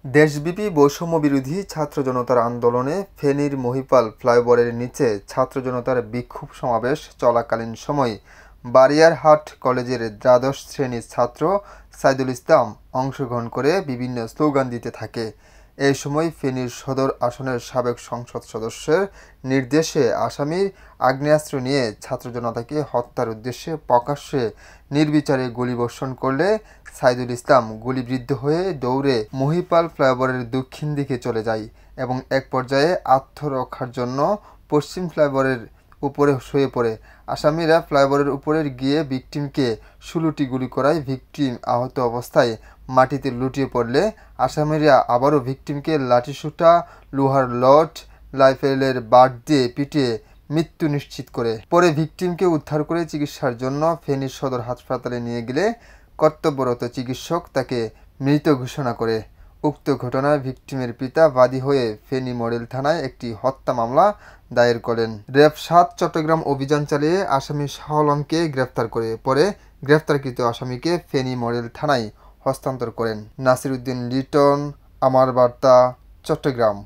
দেশব্যাপী বৈষম্য বিরোধী ছাত্র জনতার আন্দোলনে ফেনীর মহিপাল ফ্লাইওভারের নিচে ছাত্র জনতার বিক্ষোভ সমাবেশ চলাকালীন সময় বারিয়ারহাট কলেজের দ্বাদশ শ্রেণীর ছাত্র সাইদুল ইসলাম অংশগ্রহণ করে বিভিন্ন স্লোগান দিতে থাকে। এই সময় ফেনীর সদর আসনের সাবেক সংসদ সদস্যের নির্দেশে আসামির আগ্নেয়াস্ত্র নিয়ে ছাত্র জনতাকে হত্যার উদ্দেশ্যে প্রকাশ্যে নির্বিচারে গুলিবর্ষণ করলে সাইদুল ইসলাম গুলিবিদ্ধ হয়ে দৌড়ে মহিপাল ফ্লাইওভারের দক্ষিণ দিকে চলে যায় এবং এক পর্যায়ে আত্মরক্ষার জন্য পশ্চিম ফ্লাইওভারের উপরে শুয়ে পড়ে। আসামিরা ফ্লাইওভারের উপরে গিয়ে ভিকটিমকে 16টি গুলি করায় ভিকটিম আহত অবস্থায় মাটিতে লুটিয়ে পড়লে আসামিরা আবারও ভিকটিমকে লাঠিসোঁটা, লোহার লট, রাইফেলের বাট দিয়ে পিটিয়ে মৃত্যু নিশ্চিত করে। পরে ভিকটিমকে উদ্ধার করে চিকিৎসার জন্য ফেনী সদর হাসপাতালে নিয়ে গেলে কর্তব্যরত চিকিৎসক তাকে মৃত ঘোষণা করে। উক্ত ঘটনায় ভিকটিমের পিতা বাদী হয়ে ফেনী মডেল থানায় একটি হত্যা মামলা দায়ের করেন। র্যাব ৭ চট্টগ্রাম অভিযান চালিয়ে আসামি শাহ আলমকে গ্রেফতার করে পরে গ্রেফতারকৃত আসামিকে ফেনী মডেল থানায় হস্তান্তর করেন। নাসির উদ্দিন লিটন, আমার বার্তা, চট্টগ্রাম।